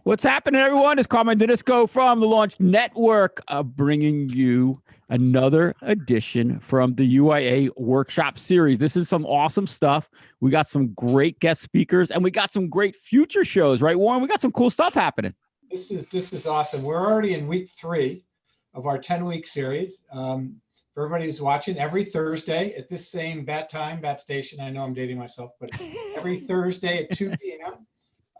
What's happening, everyone? It's Carmine Dinisco from the Launch Network, bringing you another edition from the UIA Workshop Series. This is some awesome stuff. We got some great guest speakers, and we got some great future shows, right, Warren? We got some cool stuff happening. This is awesome. We're already in week 3 of our 10-week series. For everybody who's watching, every Thursday at this same bat station, I know I'm dating myself, but every Thursday at 2 p.m.,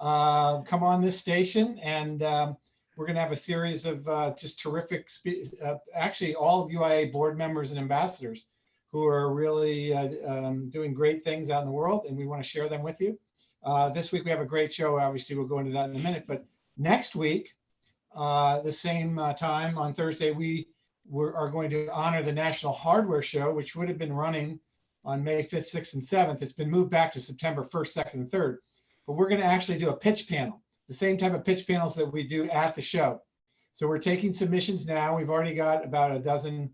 come on this station, and we're going to have a series of just terrific, actually all of UIA board members and ambassadors who are really doing great things out in the world, and we want to share them with you. This week we have a great show. Obviously, we'll go into that in a minute, but next week, the same time on Thursday, we are going to honor the National Hardware Show, which would have been running on May 5th, 6th, and 7th. It's been moved back to September 1st, 2nd, and 3rd. But we're going to actually do a pitch panel, the same type of pitch panels that we do at the show. So we're taking submissions now. We've already got about a dozen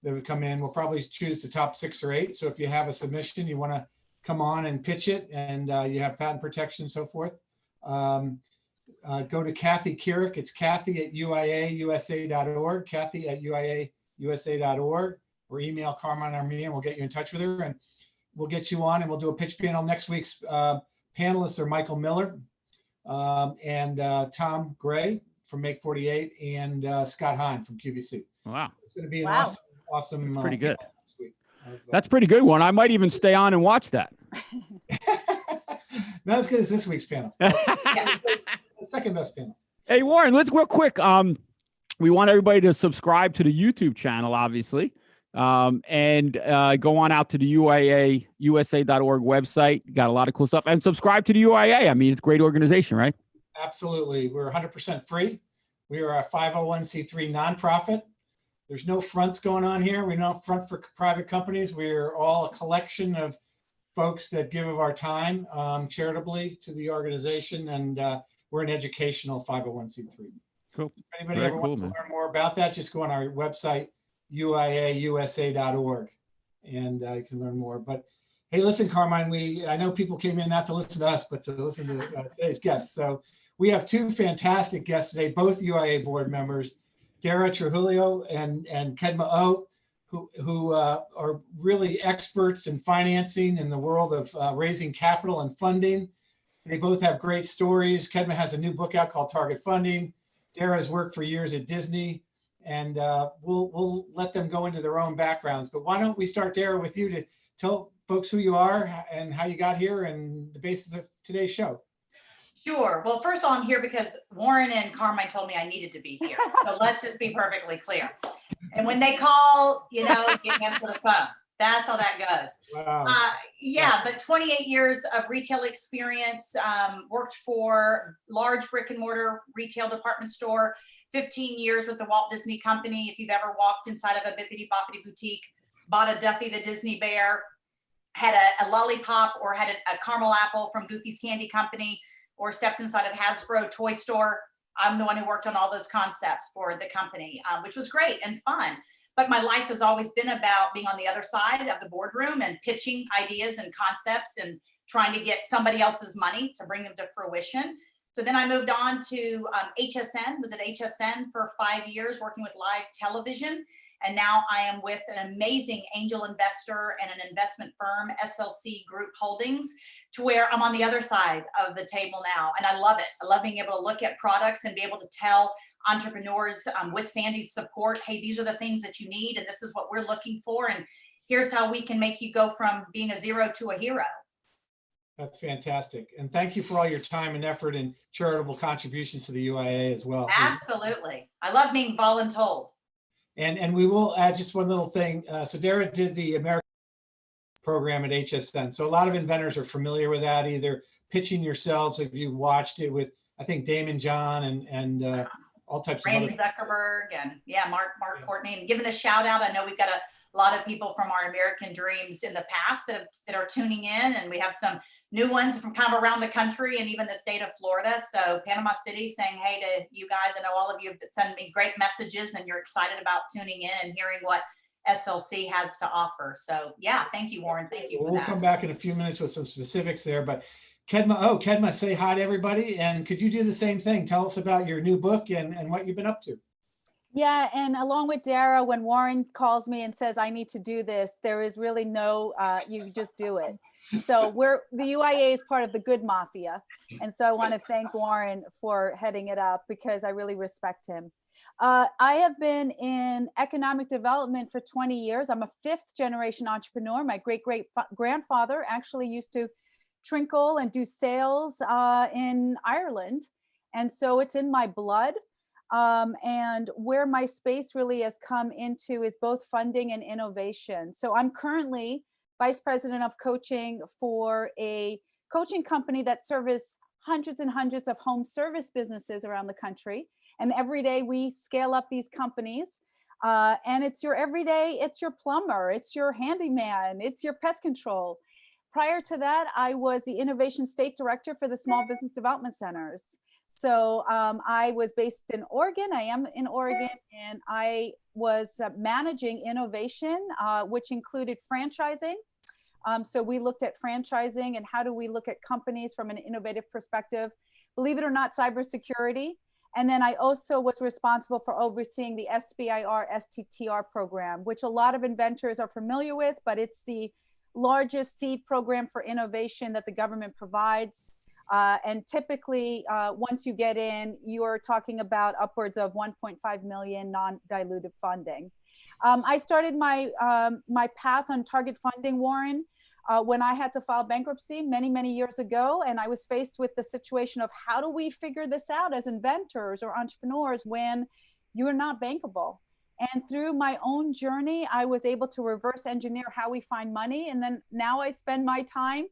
that have come in. We'll probably choose the top 6 or 8. So if you have a submission, you want to come on and pitch it, and you have patent protection and so forth, go to Kathy Kierick. It's Kathy at UIAUSA.org, Kathy at UIAUSA.org, or email Carmine or me, and we'll get you in touch with her, and we'll get you on, and we'll do a pitch panel. Next week's panelists are Michael Miller and Tom Gray from Make 48 and Scott Hine from QVC. Wow. It's going to be an awesome pretty good. Next week. That's pretty good one. I might even stay on and watch that. Not as good as this week's panel. The second best panel. Hey, Warren, let's real quick. We want everybody to subscribe to the YouTube channel, obviously, and go on out to the UIAUSA.org website. Got a lot of cool stuff. And subscribe to the UIA. I mean, it's a great organization, right? Absolutely. We're 100% free. We are a 501c3 nonprofit. There's no fronts going on here. We don't front for private companies. We're all a collection of folks that give of our time charitably to the organization, and we're an educational 501c3. Cool. If anybody ever wants to learn more about that, just go on our website, UIAUSA.org, and you can learn more. But hey, listen, Carmine, I know people came in not to listen to us, but to listen to today's guests. So we have 2 fantastic guests today, both UIA board members, Dara Trujillo and Kedma Ough, who are really experts in financing in the world of raising capital and funding. They both have great stories. Kedma has a new book out called Target Funding. Dara has worked for years at Disney, and we'll let them go into their own backgrounds. But why don't we start, Dara, with you to tell folks who you are and how you got here and the basis of today's show. Sure. Well, first of all, I'm here because Warren and Carmine told me I needed to be here. So let's just be perfectly clear. And when they call, get me answer the phone. That's how that goes. Wow. But 28 years of retail experience, worked for large brick and mortar retail department store, 15 years with the Walt Disney Company. If you've ever walked inside of a Bippity Boppity boutique, bought a Duffy the Disney Bear, had a lollipop or had a caramel apple from Goofy's Candy Company, or stepped inside of Hasbro toy store, I'm the one who worked on all those concepts for the company, which was great and fun. But my life has always been about being on the other side of the boardroom and pitching ideas and concepts and trying to get somebody else's money to bring them to fruition. So then I moved on to HSN, was at HSN for 5 years working with live television. And now I am with an amazing angel investor and an investment firm, SLC Group Holdings, to where I'm on the other side of the table now. And I love it. I love being able to look at products and be able to tell entrepreneurs with Sandy's support, hey, these are the things that you need, and this is what we're looking for. And here's how we can make you go from being a zero to a hero. That's fantastic. And thank you for all your time and effort and charitable contributions to the UIA as well. Absolutely. I love being voluntold. And we will add just one little thing. So Dara did the American program at HSN. So a lot of inventors are familiar with that, either pitching yourselves, if you watched it with, I think, Damon John and all types Randy of Zuckerberg and Mark Courtney, and giving a shout out. I know we've got a lot of people from our American Dreams in the past that are tuning in, and we have some new ones from kind of around the country and even the state of Florida. So Panama City saying hey to you guys. I know all of you have sent me great messages and you're excited about tuning in and hearing what SLC has to offer. So yeah, thank you, Warren. Thank you for that. We'll come back in a few minutes with some specifics there, but Kedma Ough. Kedma, say hi to everybody. And could you do the same thing? Tell us about your new book and what you've been up to. Yeah, and along with Dara, when Warren calls me and says, I need to do this, there is really no, you just do it. So the UIA is part of the good mafia. And so I want to thank Warren for heading it up because I really respect him. I have been in economic development for 20 years. I'm a 5th generation entrepreneur. My great-great-grandfather actually used to trinkle and do sales in Ireland. And so it's in my blood. And where my space really has come into is both funding and innovation. So I'm currently vice president of coaching for a coaching company that serves hundreds and hundreds of home service businesses around the country. And every day we scale up these companies. And it's your everyday, it's your plumber, it's your handyman, it's your pest control. Prior to that, I was the innovation state director for the small business development centers. So I was based in Oregon. I am in Oregon, and I was managing innovation, which included franchising. So we looked at franchising and how do we look at companies from an innovative perspective, believe it or not, cybersecurity. And then I also was responsible for overseeing the SBIR STTR program, which a lot of inventors are familiar with, but it's the largest seed program for innovation that the government provides. And typically, once you get in, you're talking about upwards of 1.5 million non-dilutive funding. I started my my path on target funding, Warren, when I had to file bankruptcy many, many years ago. And I was faced with the situation of how do we figure this out as inventors or entrepreneurs when you're not bankable? And through my own journey, I was able to reverse engineer how we find money. And then now I spend my time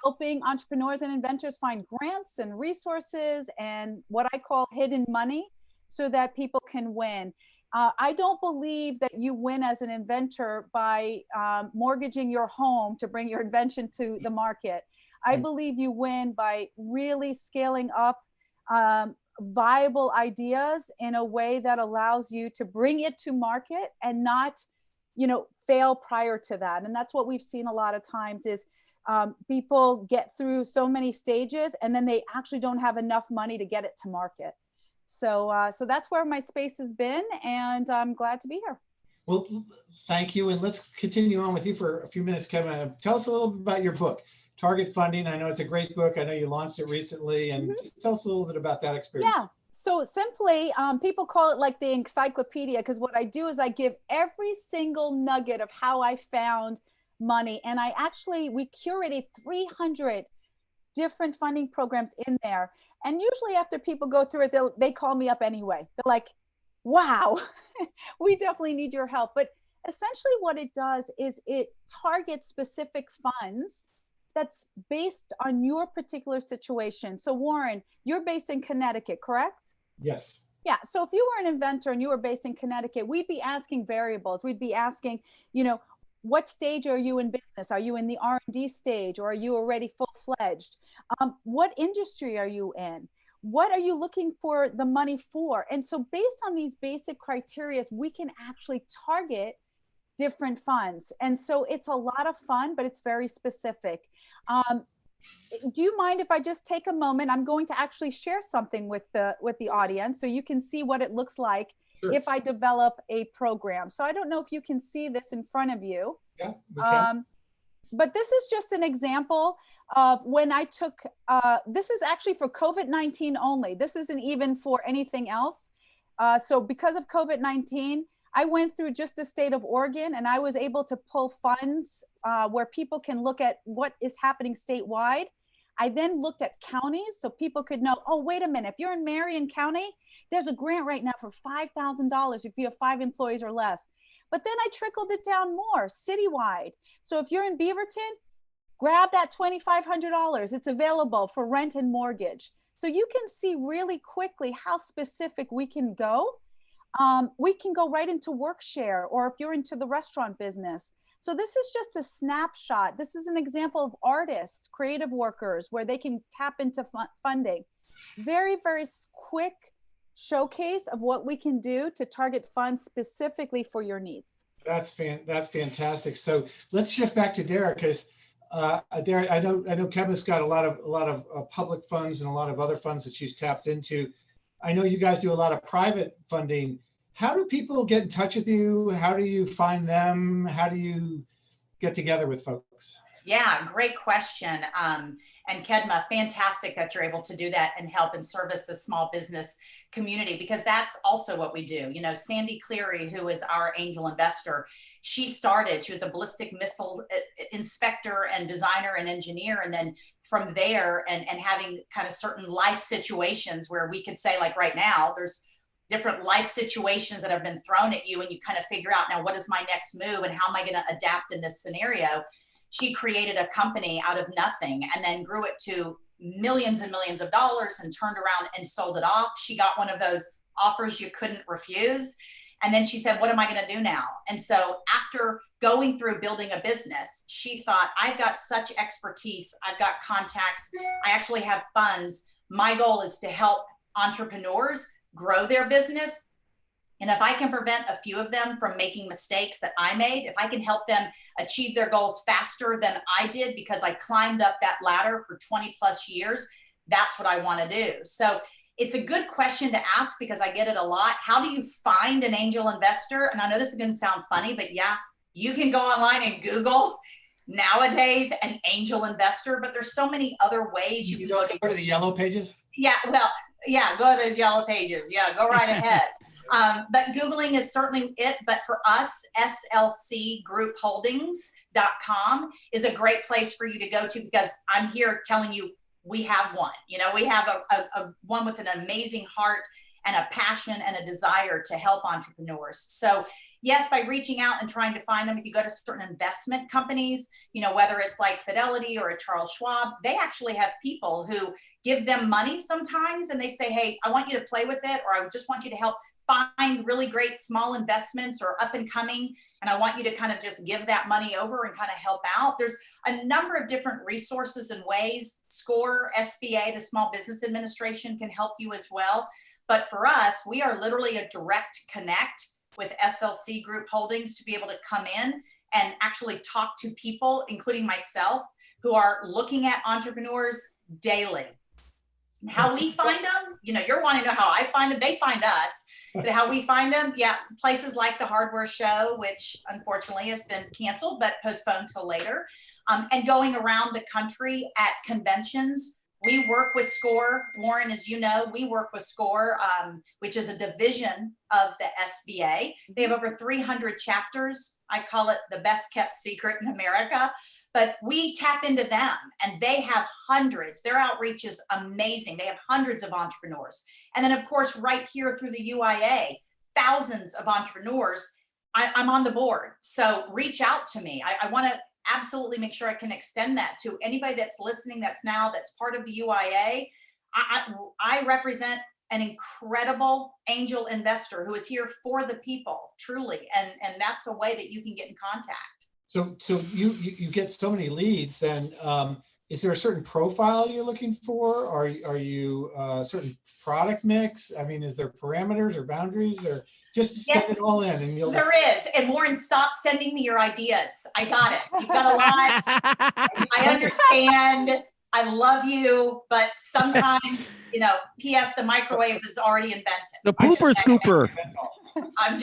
helping entrepreneurs and inventors find grants and resources and what I call hidden money so that people can win. I don't believe that you win as an inventor by mortgaging your home to bring your invention to the market. I believe you win by really scaling up viable ideas in a way that allows you to bring it to market and not, fail prior to that. And that's what we've seen a lot of times is people get through so many stages and then they actually don't have enough money to get it to market. So that's where my space has been, and I'm glad to be here. Well, thank you. And let's continue on with you for a few minutes, Kevin. Tell us a little bit about your book, Target Funding. I know it's a great book. I know you launched it recently, and just tell us a little bit about that experience. Yeah. So simply, people call it like the encyclopedia, because what I do is I give every single nugget of how I found money. And we curated 300 different funding programs in there. And usually after people go through it, they call me up anyway. They're like, wow, we definitely need your help. But essentially what it does is it targets specific funds that's based on your particular situation. So Warren, you're based in Connecticut, correct? Yes. Yeah. So if you were an inventor and you were based in Connecticut, we'd be asking variables. We'd be asking, what stage are you in business? Are you in the R&D stage, or are you already full-fledged? What industry are you in? What are you looking for the money for? And so based on these basic criteria, we can actually target different funds. And so it's a lot of fun, but it's very specific. Do you mind if I just take a moment? I'm going to actually share something with the audience so you can see what it looks like. Sure. If I develop a program. So I don't know if you can see this in front of you. Yeah, we can. But this is just an example of when I took, this is actually for COVID-19 only. This isn't even for anything else. So because of COVID-19, I went through just the state of Oregon, and I was able to pull funds where people can look at what is happening statewide. I then looked at counties so people could know, oh, wait a minute, if you're in Marion County, there's a grant right now for $5,000 if you have 5 employees or less. But then I trickled it down more citywide. So if you're in Beaverton, grab that $2,500. It's available for rent and mortgage. So you can see really quickly how specific we can go. We can go right into work share, or if you're into the restaurant business. So this is just a snapshot. This is an example of artists, creative workers, where they can tap into funding. Very, very quick showcase of what we can do to target funds specifically for your needs. That's fantastic. So let's shift back to Dara, because Dara, I know Kedma's got a lot of public funds and a lot of other funds that she's tapped into. I know you guys do a lot of private funding. How do people get in touch with you? How do you find them? How do you get together with folks? Yeah, great question. And Kedma, fantastic that you're able to do that and help and service the small business community, because that's also what we do. You know, Sandy Cleary, who is our angel investor, she was a ballistic missile inspector and designer and engineer. And then from there and having kind of certain life situations where we could say, like right now, there's different life situations that have been thrown at you and you kind of figure out, now what is my next move and how am I going to adapt in this scenario? She created a company out of nothing and then grew it to millions and millions of dollars and turned around and sold it off. She got one of those offers you couldn't refuse. And then she said, what am I going to do now? And so after going through building a business, she thought, I've got such expertise. I've got contacts. I actually have funds. My goal is to help entrepreneurs grow their business. And if I can prevent a few of them from making mistakes that I made, if I can help them achieve their goals faster than I did because I climbed up that ladder for 20 plus years, that's what I want to do. So it's a good question to ask because I get it a lot. How do you find an angel investor? And I know this is going to sound funny, but yeah, you can go online and Google nowadays an angel investor, but there's so many other ways you can go to the yellow pages. Yeah, well, yeah, go to those yellow pages. Yeah, go right ahead. But Googling is certainly it. But for us, slcgroupholdings.com is a great place for you to go to because I'm here telling you we have one. You know, we have a one with an amazing heart and a passion and a desire to help entrepreneurs. So yes, by reaching out and trying to find them, if you go to certain investment companies, you know, whether it's like Fidelity or a Charles Schwab, they actually have people who give them money sometimes and they say, hey, I want you to play with it, or I just want you to help find really great small investments or up and coming. And I want you to kind of just give that money over and kind of help out. There's a number of different resources and ways. SCORE, SBA, the Small Business Administration can help you as well. But for us, we are literally a direct connect with SLC Group Holdings to be able to come in and actually talk to people, including myself, who are looking at entrepreneurs daily. How we find them, you know, you're wanting to know how I find them, they find us. But how we find them, yeah, places like the Hardware Show, which unfortunately has been canceled, but postponed till later, and going around the country at conventions. We work with SCORE. Warren, as you know, we work with SCORE, which is a division of the SBA. They have over 300 chapters. I call it the best kept secret in America. But we tap into them and they have hundreds. Their outreach is amazing. They have hundreds of entrepreneurs. And then of course, right here through the UIA, thousands of entrepreneurs. I'm on the board. So reach out to me. I want to absolutely make sure I can extend that to anybody that's listening that's part of the UIA. I represent an incredible angel investor who is here for the people, truly. And that's a way that you can get in contact. So you get so many leads, then is there a certain profile you're looking for? Are you a certain product mix? I mean, is there parameters or boundaries, or just yes, send it all in and you'll— There is. And Warren, stop sending me your ideas. I got it. You've got a lot. I understand. I love you, but sometimes, you know, P.S. the microwave is already invented. The pooper scooper. I'm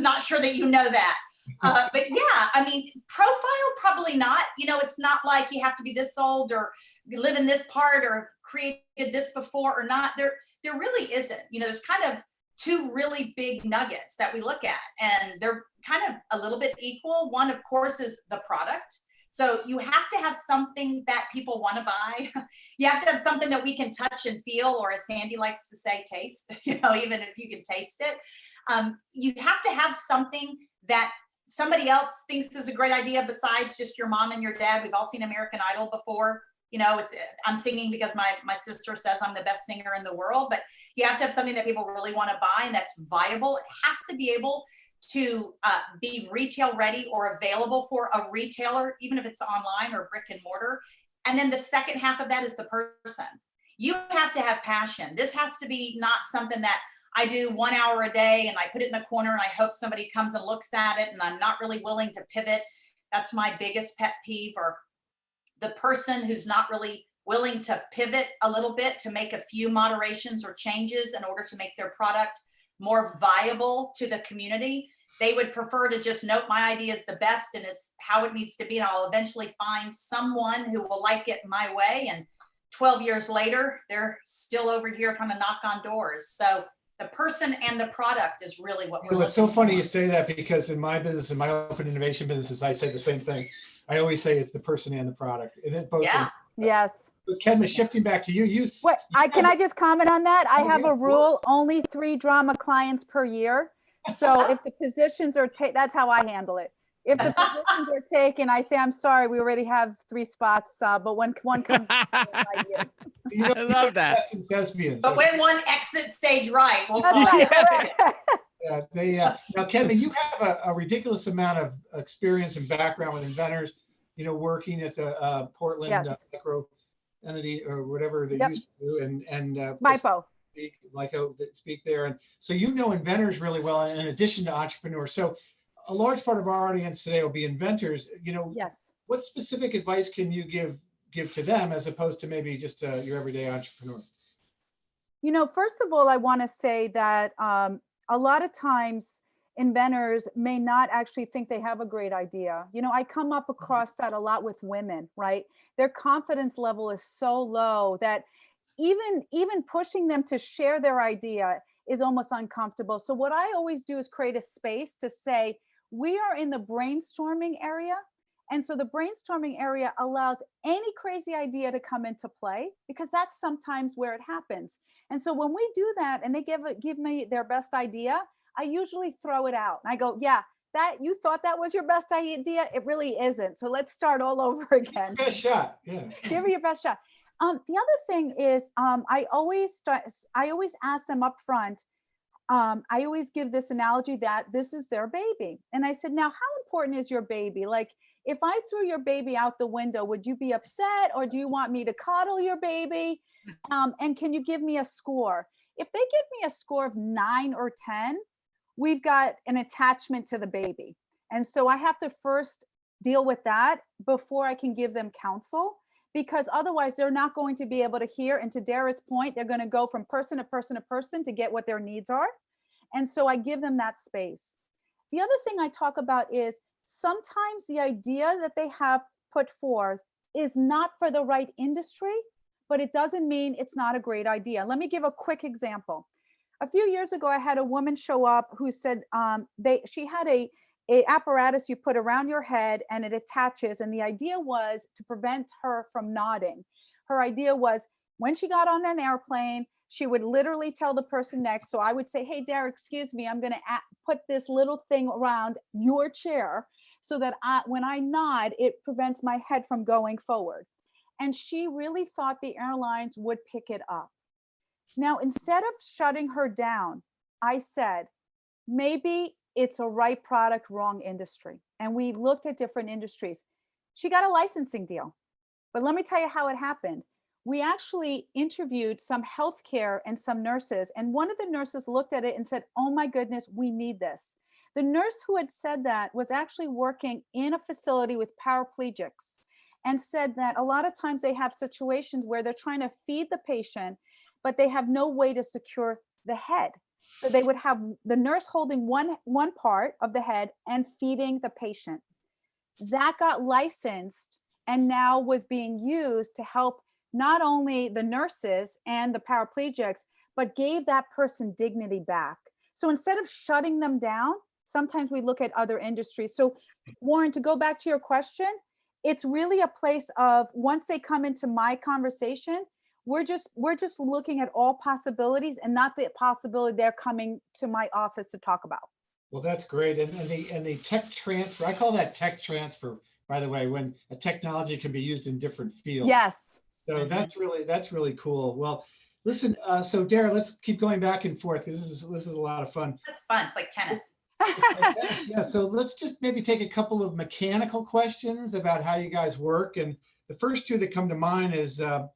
not sure that you know that. But yeah, I mean, profile, probably not. You know, it's not like you have to be this old or live in this part or created this before or not. There really isn't. You know, there's kind of two really big nuggets that we look at, and they're kind of a little bit equal. One, of course, is the product. So you have to have something that people want to buy. You have to have something that we can touch and feel, or as Sandy likes to say, taste, you know, even if you can taste it. You have to have something that somebody else thinks is a great idea besides just your mom and your dad. We've all seen American Idol before. You know, I'm singing because my sister says I'm the best singer in the world, but you have to have something that people really want to buy and that's viable. It has to be able to be retail ready or available for a retailer, even if it's online or brick and mortar. And then the second half of that is the person. You have to have passion. This has to be not something that I do 1 hour a day and I put it in the corner and I hope somebody comes and looks at it and I'm not really willing to pivot. That's my biggest pet peeve. Or the person who's not really willing to pivot a little bit to make a few moderations or changes in order to make their product more viable to the community. They would prefer to just note my idea is the best and it's how it needs to be. And I'll eventually find someone who will like it my way. And 12 years later, they're still over here trying to knock on doors. So the person and the product is really what we're It's so looking funny for. you say that, because in my business, in my open innovation businesses, I say the same thing. I always say it's the person and the product. And it's both. Yeah. Yes. But Kedma, shifting back to you, Wait, can I just comment on that? I Oh, have yeah, a rule, only 3 drama clients per year. So if the positions are that's how I handle it. If the positions are taken, I say, I'm sorry, we already have 3 spots, but when one comes, I I love that. Thespians. But when one exits stage right, we'll That's call right. it. Correct. Now, Kedma, you have a ridiculous amount of experience and background with Inventors, working at the Portland Yes. micro entity or whatever they Yep. used to do, and MIPO. speak there. And so Inventors really well, in addition to entrepreneurs. So a large part of our audience today will be inventors. Yes. What specific advice can you give to them as opposed to maybe just your everyday entrepreneur? First of all, I want to say that a lot of times inventors may not actually think they have a great idea. I come up across that a lot with women, right? Their confidence level is so low that even pushing them to share their idea is almost uncomfortable. So what I always do is create a space to say, we are in the brainstorming area. And so the brainstorming area allows any crazy idea to come into play, because that's sometimes where it happens. And so when we do that and they give me their best idea, I usually throw it out. And I go, yeah, that you thought that was your best idea. It really isn't. So let's start all over again. Best shot. Yeah. Give it your best shot. The other thing is, I always ask them up front. I always give this analogy that this is their baby. And I said, now, how important is your baby? Like, if I threw your baby out the window, would you be upset, or do you want me to coddle your baby? And can you give me a score? If they give me a score of 9 or 10, we've got an attachment to the baby. And so I have to first deal with that before I can give them counsel, because otherwise they're not going to be able to hear. And to Dara's point, they're going to go from person to person to person to get what their needs are. And so I give them that space. The other thing I talk about is sometimes the idea that they have put forth is not for the right industry, but it doesn't mean it's not a great idea. Let me give a quick example. A few years ago, I had a woman show up who said she had a apparatus you put around your head and it attaches. And the idea was to prevent her from nodding. Her idea was when she got on an airplane, she would literally tell the person next. So I would say, hey, Dara, excuse me, I'm going to put this little thing around your chair so that when I nod, it prevents my head from going forward. And she really thought the airlines would pick it up. Now, instead of shutting her down, I said, maybe it's a right product, wrong industry. And we looked at different industries. She got a licensing deal. But let me tell you how it happened. We actually interviewed some healthcare and some nurses. And one of the nurses looked at it and said, oh my goodness, we need this. The nurse who had said that was actually working in a facility with paraplegics, and said that a lot of times they have situations where they're trying to feed the patient, but they have no way to secure the head. So they would have the nurse holding one part of the head and feeding the patient. That got licensed and now was being used to help not only the nurses and the paraplegics, but gave that person dignity back. So instead of shutting them down, sometimes we look at other industries. So Warren, to go back to your question, it's really a place of, once they come into my conversation, we're just looking at all possibilities and not the possibility they're coming to my office to talk about. Well, that's great. And the tech transfer, I call that tech transfer, by the way, when a technology can be used in different fields. Yes. So that's really cool. Well, listen, so Dara, let's keep going back and forth, because this is a lot of fun. That's fun. It's like tennis. Yeah, so let's just maybe take a couple of mechanical questions about how you guys work. And the first two that come to mind is, how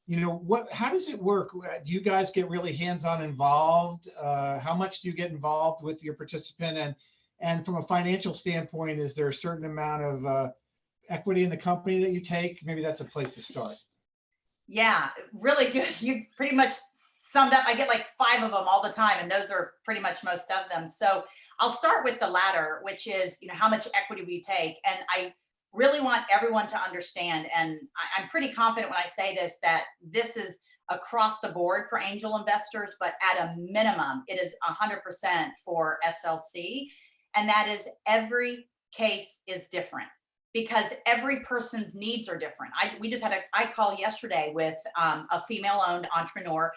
does it work? Do you guys get really hands-on involved? How much do you get involved with your participant? And from a financial standpoint, is there a certain amount of equity in the company that you take? Maybe that's a place to start. Yeah, really good. You pretty much summed up. I get like 5 of them all the time, and those are pretty much most of them. So I'll start with the latter, which is, how much equity we take. And I really want everyone to understand, and I'm pretty confident when I say this, that this is across the board for angel investors, but at a minimum, it is 100% for SLC. And that is, every case is different, because every person's needs are different. We just had a call yesterday with a female-owned entrepreneur,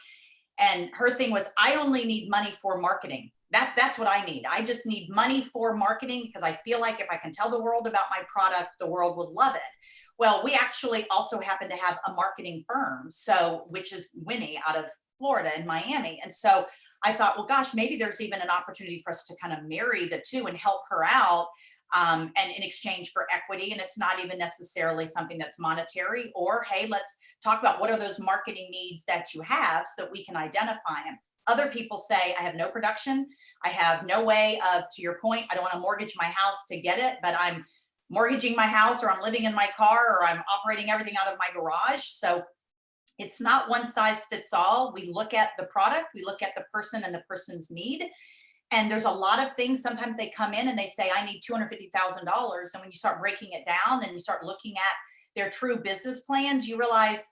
and her thing was, I only need money for marketing. That's what I need. I just need money for marketing, because I feel like if I can tell the world about my product, the world would love it. Well, we actually also happen to have a marketing firm, which is Winnie out of Florida in Miami. And so I thought, well, gosh, maybe there's even an opportunity for us to kind of marry the two and help her out. And in exchange for equity. And it's not even necessarily something that's monetary, or, hey, let's talk about what are those marketing needs that you have so that we can identify them. Other people say, I have no production. I have no way of, to your point, I don't want to mortgage my house to get it, but I'm mortgaging my house, or I'm living in my car, or I'm operating everything out of my garage. So it's not one size fits all. We look at the product, we look at the person and the person's need. And there's a lot of things. Sometimes they come in and they say, I need $250,000. And when you start breaking it down and you start looking at their true business plans, you realize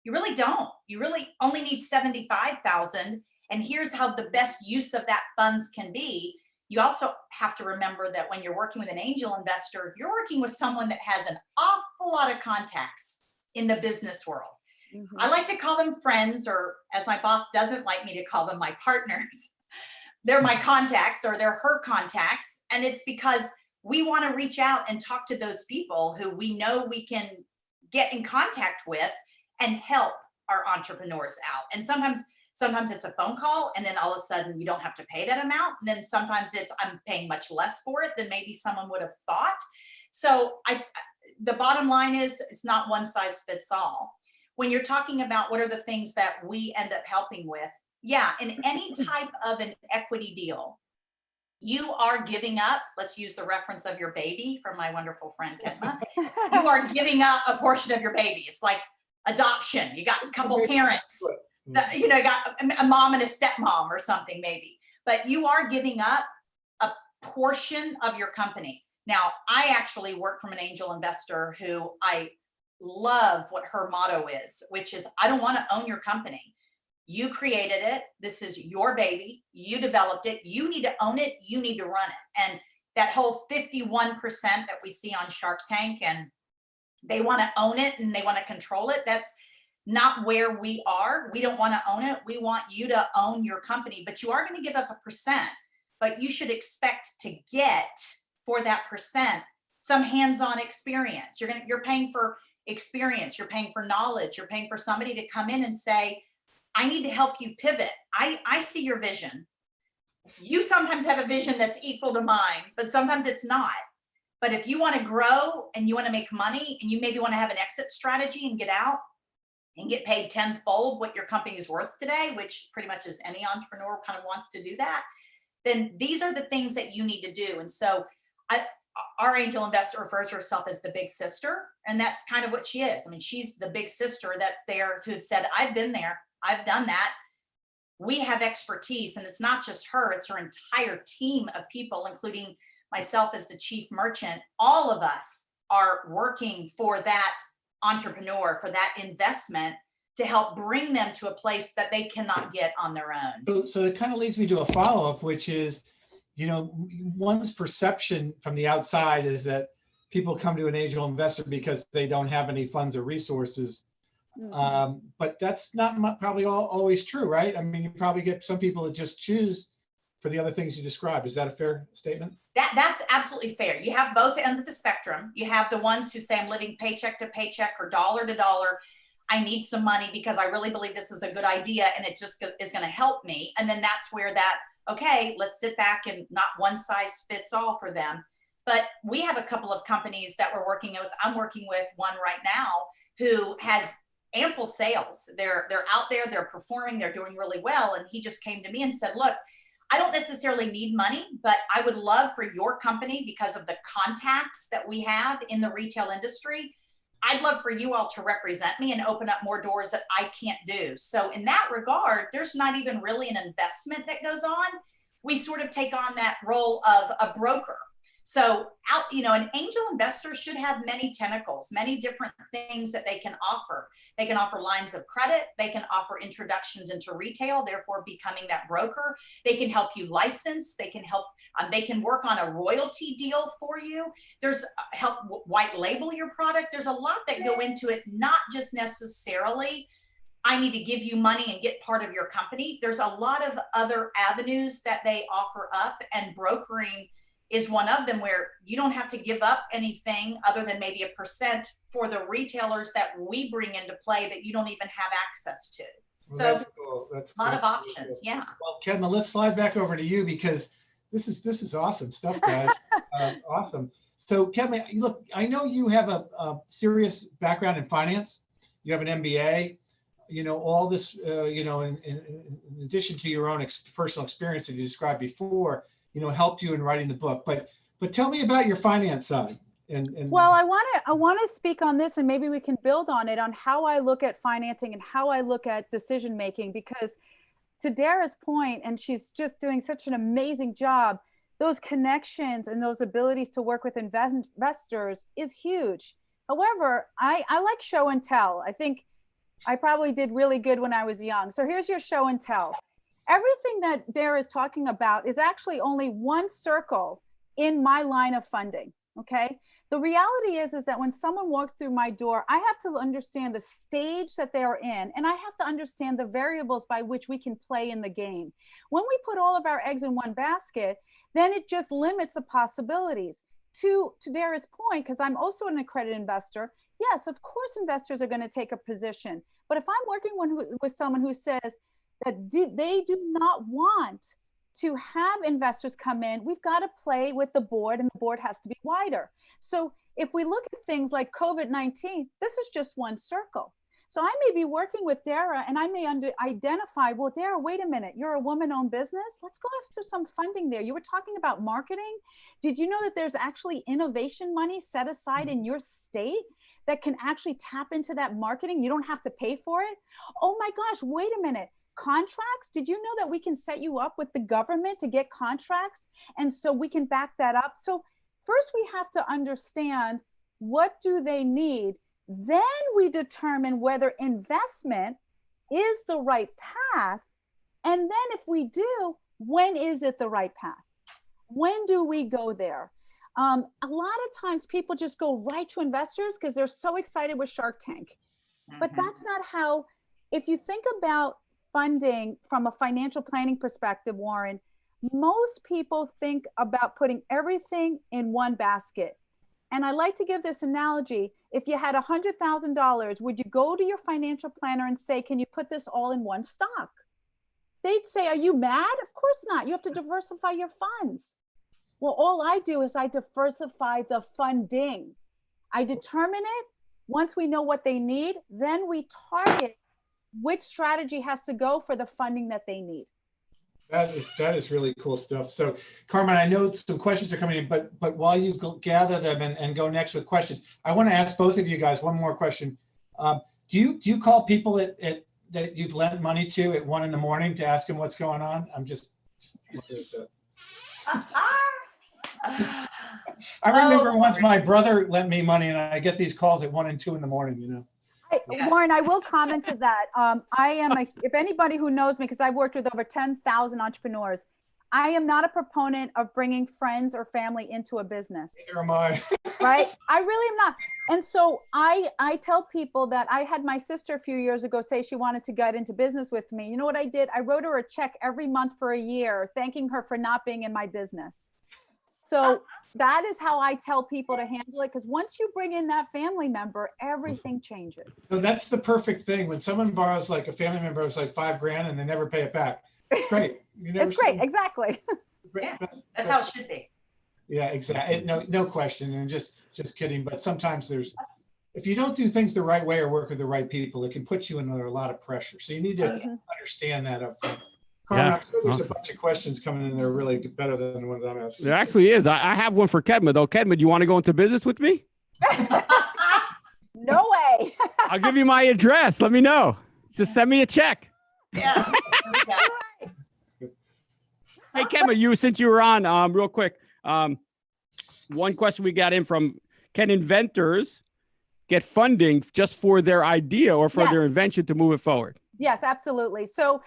you really don't. You really only need 75,000. And here's how the best use of that funds can be. You also have to remember that when you're working with an angel investor, you're working with someone that has an awful lot of contacts in the business world. Mm-hmm. I like to call them friends, or as my boss doesn't like me to call them, my partners. They're my contacts, or they're her contacts. And it's because we want to reach out and talk to those people who we know we can get in contact with and help our entrepreneurs out. And sometimes it's a phone call, and then all of a sudden you don't have to pay that amount. And then sometimes it's, I'm paying much less for it than maybe someone would have thought. So the bottom line is, it's not one size fits all. When you're talking about what are the things that we end up helping with, yeah, in any type of an equity deal, you are giving up, let's use the reference of your baby from my wonderful friend Kedma, you are giving up a portion of your baby. It's like adoption. You got a couple parents, got a mom and a stepmom or something maybe, but you are giving up a portion of your company. Now, I actually work from an angel investor who I love what her motto is, which is, I don't want to own your company. You created it. This is your baby. You developed it. You need to own it. You need to run it. And that whole 51% that we see on Shark Tank, and they want to own it and they want to control it. That's not where we are. We don't want to own it. We want you to own your company, but you are going to give up a percent, but you should expect to get for that percent some hands-on experience. You're paying for experience. You're paying for knowledge. You're paying for somebody to come in and say, I need to help you pivot. I see your vision. You sometimes have a vision that's equal to mine, but sometimes it's not. But if you want to grow and you want to make money, and you maybe want to have an exit strategy and get out and get paid tenfold what your company is worth today, which pretty much is any entrepreneur kind of wants to do that, then these are the things that you need to do. And so our angel investor refers to herself as the big sister. And that's kind of what she is. I mean, she's the big sister that's there, who said, I've been there. I've done that. We have expertise, and it's not just her, it's her entire team of people, including myself as the chief merchant. All of us are working for that entrepreneur, for that investment, to help bring them to a place that they cannot get on their own. So it kind of leads me to a follow-up, which is, one's perception from the outside is that people come to an angel investor because they don't have any funds or resources. But that's not probably always true, right? I mean, you probably get some people that just choose for the other things you described. Is that a fair statement? That's absolutely fair. You have both ends of the spectrum. You have the ones who say, I'm living paycheck to paycheck or dollar to dollar. I need some money because I really believe this is a good idea and it just is going to help me. And then that's where okay, let's sit back, and not one size fits all for them. But we have a couple of companies that we're working with. I'm working with one right now who has ample sales. They're out there, they're performing, they're doing really well. And he just came to me and said, look, I don't necessarily need money, but I would love for your company, because of the contacts that we have in the retail industry, I'd love for you all to represent me and open up more doors that I can't do. So in that regard, there's not even really an investment that goes on. We sort of take on that role of a broker. So an angel investor should have many tentacles, many different things that they can offer. They can offer lines of credit. They can offer introductions into retail, therefore becoming that broker. They can help you license. They can help, they can work on a royalty deal for you. There's help white label your product. There's a lot that go into it, not just necessarily I need to give you money and get part of your company. There's a lot of other avenues that they offer up, and brokering is one of them, where you don't have to give up anything other than maybe a percent for the retailers that we bring into play that you don't even have access to. Well, So that's cool. That's a lot cool. of options. Yeah. Well, Kedma, let's slide back over to you, because this is awesome stuff, guys. Awesome. So Kedma, look, I know you have a serious background in finance. You have an MBA. All this, in addition to your own personal experience that you described before, helped you in writing the book. But tell me about your finance side. Well, I want to speak on this, and maybe we can build on it, on how I look at financing and how I look at decision making, because to Dara's point, and she's just doing such an amazing job, those connections and those abilities to work with investors is huge. However, I like show and tell. I think I probably did really good when I was young. So here's your show and tell. Everything that Dara is talking about is actually only one circle in my line of funding, okay? The reality is that when someone walks through my door, I have to understand the stage that they are in, and I have to understand the variables by which we can play in the game. When we put all of our eggs in one basket, then it just limits the possibilities. To Dara's point, because I'm also an accredited investor, yes, of course investors are going to take a position. But if I'm working with someone who says that they do not want to have investors come in, we've got to play with the board, and the board has to be wider. So if we look at things like COVID-19, this is just one circle. So I may be working with Dara, and I may identify, well, Dara, wait a minute, you're a woman-owned business. Let's go after some funding there. You were talking about marketing. Did you know that there's actually innovation money set aside in your state that can actually tap into that marketing? You don't have to pay for it. Oh my gosh, wait a minute. Contracts? Did you know that we can set you up with the government to get contracts? And so we can back that up. So first we have to understand, what do they need? Then we determine whether investment is the right path. And then if we do, when is it the right path? When do we go there? A lot of times people just go right to investors because they're so excited with Shark Tank. But that's not how, if you think about funding from a financial planning perspective, Warren, most people think about putting everything in one basket. And I like to give this analogy. If you had $100,000, would you go to your financial planner and say, can you put this all in one stock? They'd say, are you mad? Of course not. You have to diversify your funds. Well, all I do is I diversify the funding. I determine it. Once we know what they need, then we target which strategy has to go for the funding that they need. That is really cool stuff. So Carmen, I know some questions are coming in, but while you gather them and go next with questions, I want to ask both of you guys one more question. Do you call people that you've lent money to at 1 a.m. to ask them what's going on? I'm just I remember once my brother lent me money, and I get these calls at 1 and 2 in the morning, Warren, I will comment to that. If anybody who knows me, because I've worked with over 10,000 entrepreneurs, I am not a proponent of bringing friends or family into a business. Neither am I. Right? I really am not. And so I tell people that I had my sister a few years ago say she wanted to get into business with me. You know what I did? I wrote her a check every month for a year, thanking her for not being in my business. So that is how I tell people to handle it, because once you bring in that family member, everything changes. So that's the perfect thing. When someone borrows, like a family member borrows like $5,000 and they never pay it back, it's great. It's great, exactly. Yeah, that's how it should be. Yeah, exactly. No question. And just kidding. But sometimes if you don't do things the right way or work with the right people, it can put you under a lot of pressure. So you need to understand that up front. Carmen, Yeah, I'm sure there's awesome. a bunch of questions coming in there really better than the ones I'm asking. There actually is. I have one for Kedma though. Kedma, do you want to go into business with me? No way. I'll give you my address. Let me know. Just send me a check. Yeah. Hey, Kedma, since you were on, real quick, one question we got in from, can inventors get funding just for their idea or for their Yes. invention to move it forward? Yes, absolutely. So,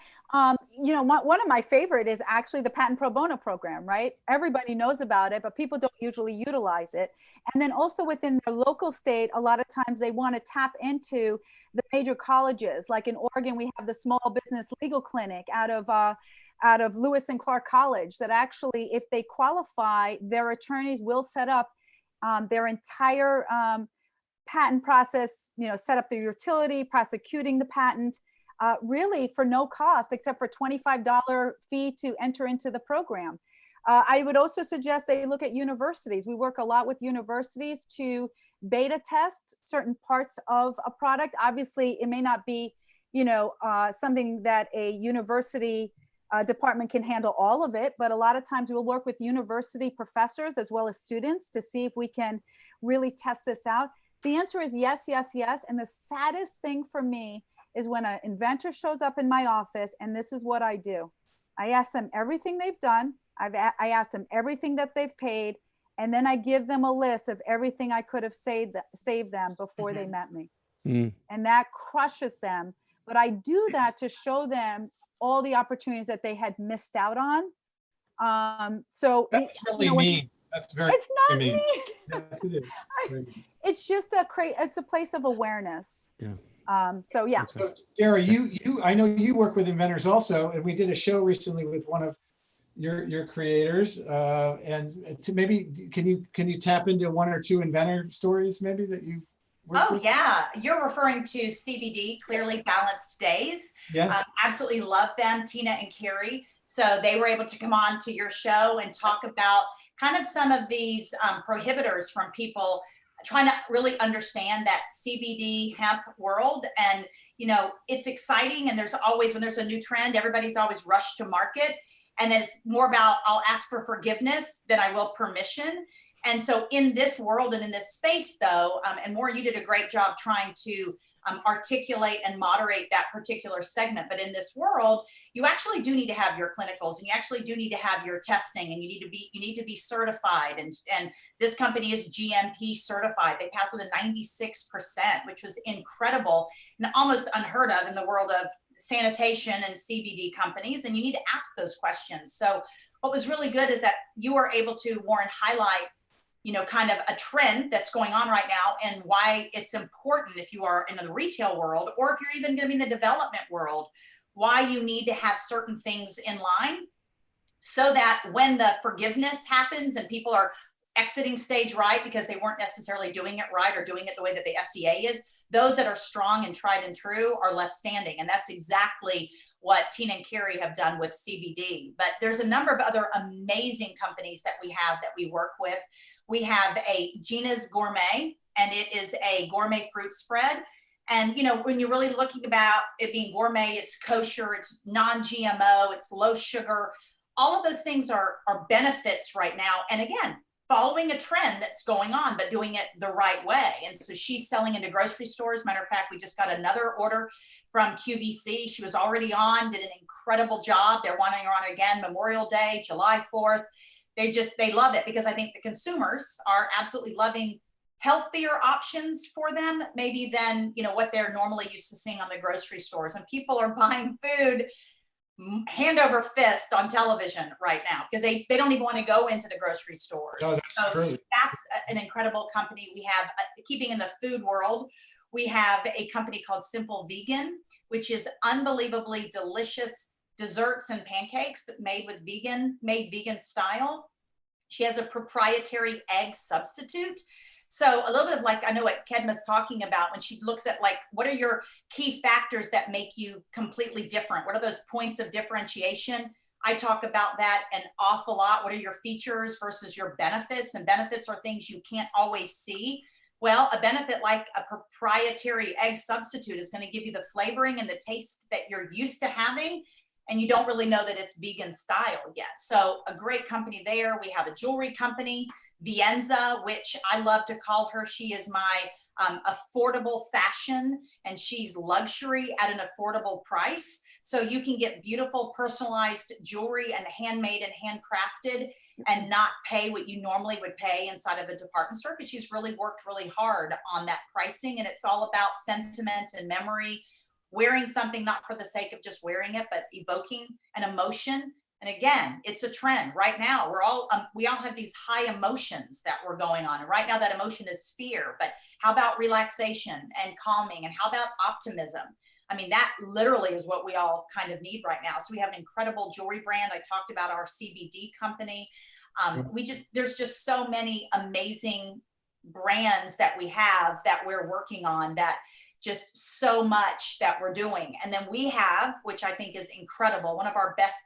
you know, one of my favorite is actually the patent pro bono program, right? Everybody knows about it, but people don't usually utilize it. And then also within their local state, a lot of times they want to tap into the major colleges. Like in Oregon, we have the Small Business Legal Clinic out of Lewis and Clark College that actually, if they qualify, their attorneys will set up their entire patent process, you know, set up the utility, prosecuting the patent, really for no cost except for $25 fee to enter into the program. I would also suggest they look at universities. We work a lot with universities to beta test certain parts of a product. Obviously, it may not be, you know, something that a university department can handle all of it, but a lot of times we'll work with university professors as well as students to see if we can really test this out. The answer is yes, yes, yes. And the saddest thing for me is when an inventor shows up in my office, and this is what I do. I ask them everything they've done. I ask them everything that they've paid, and then I give them a list of everything I could have saved them before they met me. And that crushes them. But I do that to show them all the opportunities that they had missed out on. So That's really mean. That's very it's not mean. mean. Yes, it is. It's just it's a place of awareness. Yeah. So yeah. So Dara, I know you work with inventors also, and we did a show recently with one of your creators. And to maybe can you tap into one or two inventor stories maybe that you worked with? Yeah, you're referring to CBD, Clearly Balanced Days. Yes. Absolutely love them, Tina and Carrie. So they were able to come on to your show and talk about kind of some of these prohibitors from people trying to really understand that CBD hemp world. And, you know, it's exciting. And there's always, when there's a new trend, everybody's always rushed to market. And it's more about, I'll ask for forgiveness than I will permission. And so in this world and in this space though, and Maureen, you did a great job trying to articulate and moderate that particular segment. But in this world, you actually do need to have your clinicals, and you actually do need to have your testing, and you need to be certified. And this company is GMP certified. They passed with a 96%, which was incredible and almost unheard of in the world of sanitation and CBD companies. And you need to ask those questions. So what was really good is that you were able to, Warren, highlight, you know, kind of a trend that's going on right now and why it's important if you are in the retail world, or if you're even going to be in the development world, why you need to have certain things in line so that when the forgiveness happens and people are exiting stage right because they weren't necessarily doing it right or doing it the way that the FDA is, those that are strong and tried and true are left standing. And that's exactly what Tina and Carrie have done with CBD. But there's a number of other amazing companies that we have that we work with. We have a Gina's Gourmet, and it is a gourmet fruit spread. And, you know, when you're really looking about it being gourmet, it's kosher, it's non-GMO, it's low sugar. All of those things are benefits right now. And again, following a trend that's going on, but doing it the right way. And so she's selling into grocery stores. Matter of fact, we just got another order from QVC. She was already on, did an incredible job. They're wanting her on again, Memorial Day, July 4th. They love it because I think the consumers are absolutely loving healthier options for them, maybe than, you know, what they're normally used to seeing on the grocery stores. And people are buying food hand over fist on television right now because they don't even want to go into the grocery stores. No, that's true. That's an incredible company. We have, keeping in the food world, we have a company called Simple Vegan, which is unbelievably delicious desserts and pancakes that made vegan style. She has a proprietary egg substitute. So a little bit of like, I know what Kedma's talking about when she looks at like, what are your key factors that make you completely different? What are those points of differentiation? I talk about that an awful lot. What are your features versus your benefits? And benefits are things you can't always see. Well, a benefit like a proprietary egg substitute is going to give you the flavoring and the taste that you're used to having. and you don't really know that it's vegan style yet. So a great company there. We have a jewelry company, Vienza, which I love to call her. She is my affordable fashion, and she's luxury at an affordable price. So you can get beautiful personalized jewelry and handmade and handcrafted and not pay what you normally would pay inside of a department store, because she's really worked really hard on that pricing. And it's all about sentiment and memory, wearing something not for the sake of just wearing it, but evoking an emotion. And again, it's a trend right now. We all have these high emotions that we're going on. And right now that emotion is fear, but how about relaxation and calming? And how about optimism? I mean, that literally is what we all kind of need right now. So we have an incredible jewelry brand. I talked about our CBD company. There's just so many amazing brands that we have that we're working on, that just so much that we're doing. And then we have, which I think is incredible, one of our best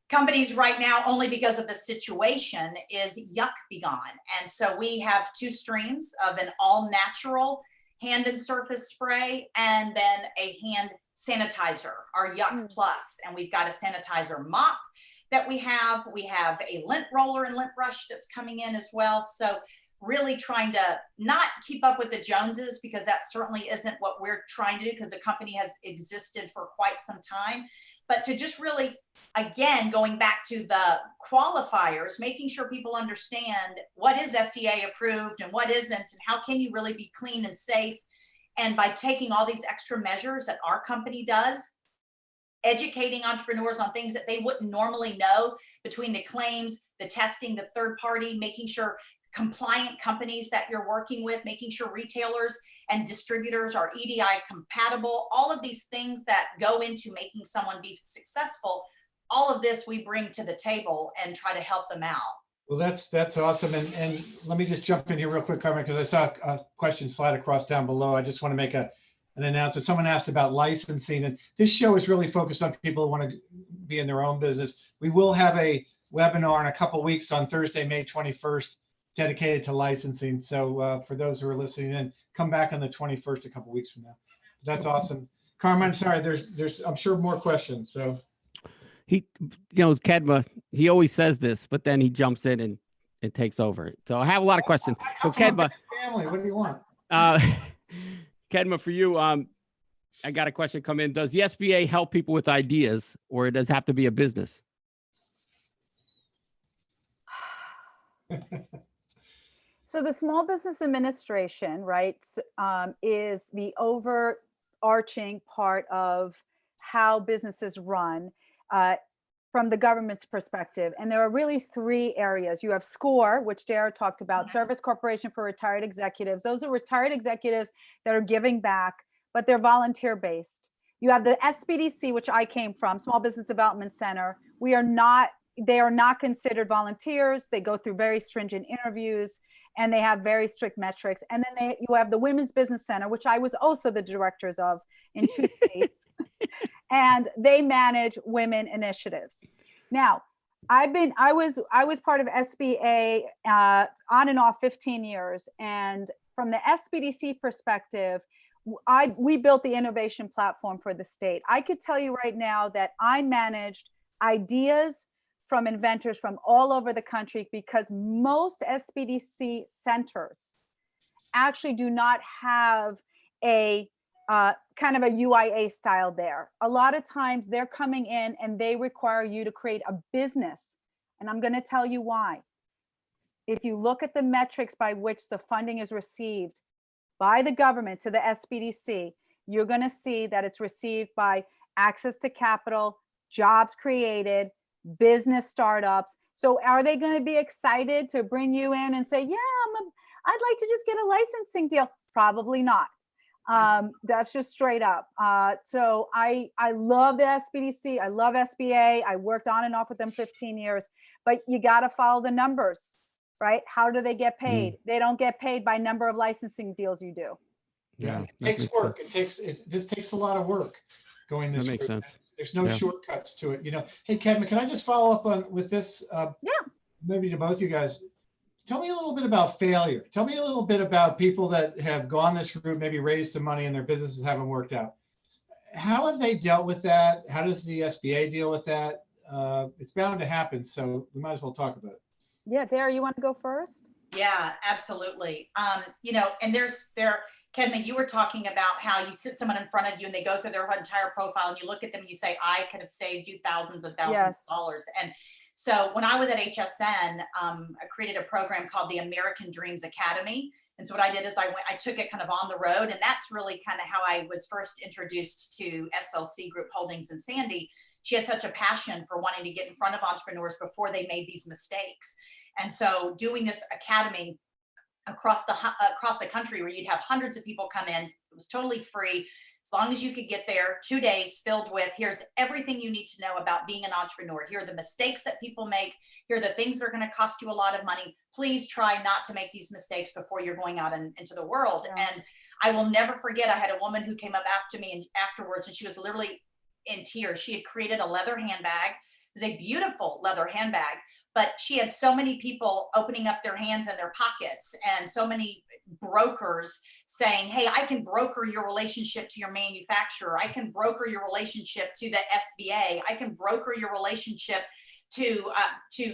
companies right now, only because of the situation, is Yuck Be Gone. And so we have 2 streams of an all natural hand and surface spray, and then a hand sanitizer, our Yuck Plus. And we've got a sanitizer mop that we have. We have a lint roller and lint brush that's coming in as well. So really trying to not keep up with the Joneses, because that certainly isn't what we're trying to do, because the company has existed for quite some time. But to just really, again, going back to the qualifiers, making sure people understand what is FDA approved and what isn't, and how can you really be clean and safe. And by taking all these extra measures that our company does, educating entrepreneurs on things that they wouldn't normally know, between the claims, the testing, the third party, making sure compliant companies that you're working with, making sure retailers and distributors are EDI compatible, all of these things that go into making someone be successful. All of this we bring to the table and try to help them out. Well, that's awesome. And let me just jump in here real quick, Carmen, because I saw a question slide across down below. I just want to make an announcement. Someone asked about licensing, and this show is really focused on people who want to be in their own business. We will have a webinar in a couple of weeks on Thursday, May 21st, dedicated to licensing. So for those who are listening in, come back on the 21st, a couple of weeks from now. That's awesome. Carmen, I'm sorry, there's I'm sure more questions. So Kedma, he always says this, but then he jumps in and it takes over. So I have a lot of questions. So Kedma, family, what do you want? Kedma, for you, I got a question come in. Does the SBA help people with ideas, or does it have to be a business? So the Small Business Administration, right, is the overarching part of how businesses run from the government's perspective. And there are really 3 areas. You have SCORE, which Dara talked about, Service Corporation for Retired Executives. Those are retired executives that are giving back, but they're volunteer based. You have the SBDC, which I came from, Small Business Development Center. They are not considered volunteers. They go through very stringent interviews, and they have very strict metrics. And then you have the Women's Business Center, which I was also the directors of in 2 states. And they manage women initiatives. Now, I was part of SBA on and off 15 years. And from the SBDC perspective, we built the innovation platform for the state. I could tell you right now that I managed ideas from inventors from all over the country, because most SBDC centers actually do not have a kind of a UIA style there. A lot of times they're coming in and they require you to create a business. And I'm going to tell you why. If you look at the metrics by which the funding is received by the government to the SBDC, you're going to see that it's received by access to capital, jobs created, business startups. So are they going to be excited to bring you in and say, yeah, I'd like to just get a licensing deal? Probably not. That's just straight up. So I love the SBDC. I love SBA. I worked on and off with them 15 years, but you got to follow the numbers, right? How do they get paid? They don't get paid by number of licensing deals you do. Yeah, it takes work. This takes a lot of work going this That makes route. sense. There's no shortcuts to it. Hey, Kedma, can I just follow up with this? Maybe to both you guys. Tell me a little bit about failure. Tell me a little bit about people that have gone this route, maybe raised some money and their businesses haven't worked out. how have they dealt with that? How does the SBA deal with that? It's bound to happen, so we might as well talk about it. Yeah, Dara, you want to go first? Yeah, absolutely. You know, and Kedma, you were talking about how you sit someone in front of you and they go through their entire profile and you look at them and you say, I could have saved you thousands of dollars. And so when I was at HSN, I created a program called the American Dreams Academy. And so what I did is I took it kind of on the road, and that's really kind of how I was first introduced to SLC Group Holdings and Sandy. She had such a passion for wanting to get in front of entrepreneurs before they made these mistakes. And so doing this academy across the country where you'd have hundreds of people come in, it was totally free. As long as you could get there, 2 days filled with, here's everything you need to know about being an entrepreneur. Here are the mistakes that people make. Here are the things that are going to cost you a lot of money. Please try not to make these mistakes before you're going out into the world. Yeah. And I will never forget, I had a woman who came up after me and afterwards, and she was literally in tears. She had created a leather handbag. It was a beautiful leather handbag, but she had so many people opening up their hands and their pockets, and so many brokers saying, hey, I can broker your relationship to your manufacturer. I can broker your relationship to the SBA. I can broker your relationship to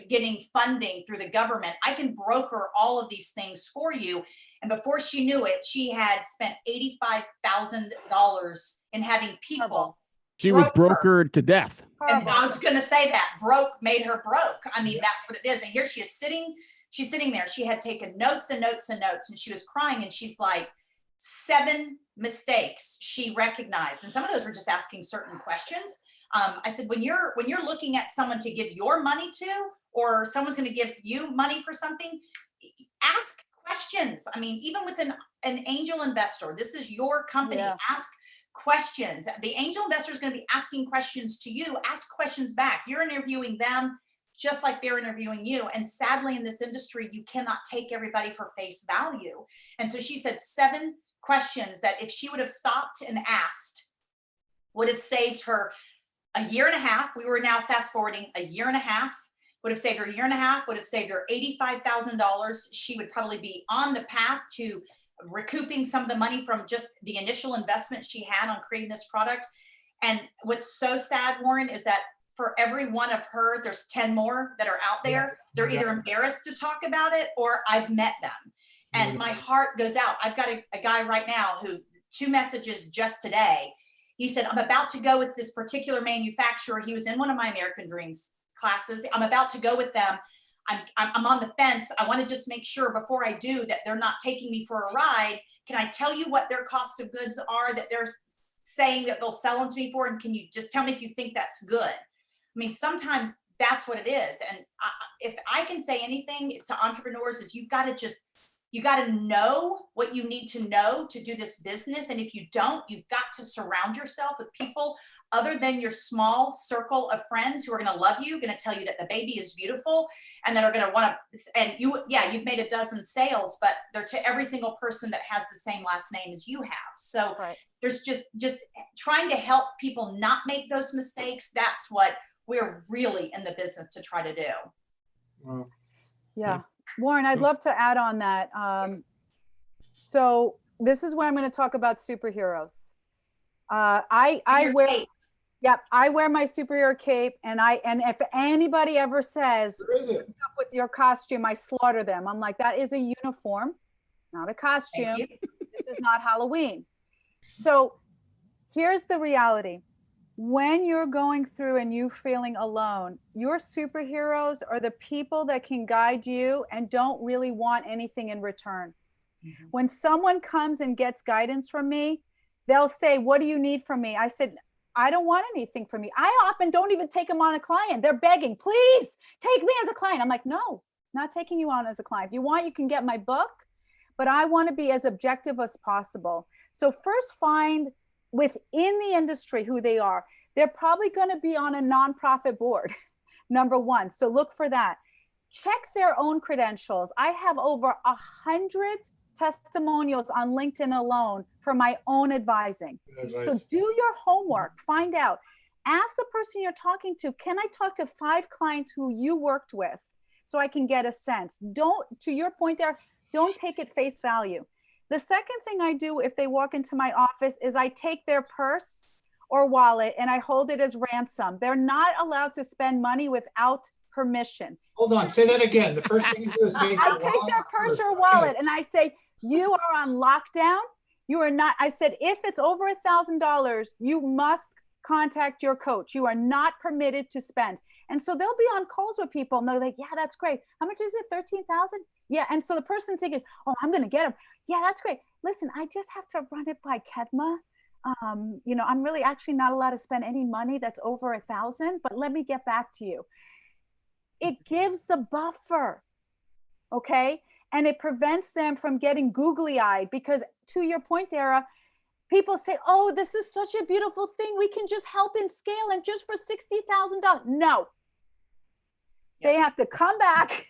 getting funding through the government. I can broker all of these things for you. And before she knew it, she had spent $85,000 in having people. She was brokered to death. And I was going to say that broke made her broke. I mean, that's what it is. And here she is sitting, she's sitting there. She had taken notes and notes and notes, and she was crying. And she's like, 7 mistakes she recognized. And some of those were just asking certain questions. I said, when you're looking at someone to give your money to, or someone's going to give you money for something, ask questions. I mean, even with an angel investor, this is your company. Yeah. Ask questions. The angel investor is going to be asking questions to you. Ask questions back. You're interviewing them just like they're interviewing you. And sadly, in this industry, you cannot take everybody for face value. And so she said 7 questions that if she would have stopped and asked, would have saved her a year and a half. We were now fast forwarding a year and a half, would have saved her a year and a half, would have saved her $85,000. She would probably be on the path to recouping some of the money from just the initial investment she had on creating this product. And what's so sad, Warren, is that for every one of her, there's 10 more that are out there. They're either embarrassed to talk about it or I've met them. And my heart goes out. I've got a guy right now who 2 messages just today. He said, I'm about to go with this particular manufacturer. He was in one of my American Dreams classes. I'm about to go with them. I'm on the fence. I want to just make sure before I do that they're not taking me for a ride. Can I tell you what their cost of goods are that they're saying that they'll sell them to me for? And can you just tell me if you think that's good? I mean, sometimes that's what it is. And if I can say anything to entrepreneurs is you got to know what you need to know to do this business. And if you don't, you've got to surround yourself with people other than your small circle of friends who are going to love you, going to tell you that the baby is beautiful, and that are going to want to, and you've made a dozen sales, but they're to every single person that has the same last name as you have. So there's just trying to help people not make those mistakes. That's what we're really in the business to try to do. Wow. Yeah. Warren, I'd love to add on that. So this is where I'm going to talk about superheroes. I wear my superhero cape, and if anybody ever says with your costume, I slaughter them. I'm like, that is a uniform, not a costume. This is not Halloween. So here's the reality. When you're going through and you feeling alone, your superheroes are the people that can guide you and don't really want anything in return. Mm-hmm. When someone comes and gets guidance from me, they'll say, what do you need from me? I said, I don't want anything from you. I often don't even take them on a client. They're begging, please take me as a client. I'm like, no, not taking you on as a client. If you want, you can get my book, but I want to be as objective as possible. So first find within the industry who they are. They're probably going to be on a nonprofit board, number one. So look for that. Check their own credentials. I have over 100 testimonials on LinkedIn alone for my own advising. So do your homework, find out. Ask the person you're talking to, can I talk to 5 clients who you worked with so I can get a sense? Don't, to your point there, don't take it face value. The second thing I do if they walk into my office is I take their purse or wallet and I hold it as ransom. They're not allowed to spend money without permission. Hold on, say that again. The first thing you do is make I your take wallet their purse first. or Okay. wallet and I say, you are on lockdown. You are not, I said, if it's over $1,000, you must contact your coach. You are not permitted to spend. And so they'll be on calls with people and they're like, yeah, that's great. How much is it? 13,000? Yeah. And so the person's thinking, oh, I'm going to get them. Yeah, that's great. Listen, I just have to run it by Kedma. You know, I'm really actually not allowed to spend any money that's over 1,000, but let me get back to you. It gives the buffer. Okay. And it prevents them from getting googly eyed because to your point, Dara, people say, oh, this is such a beautiful thing. We can just help in scale and just for $60,000. No, they have to come back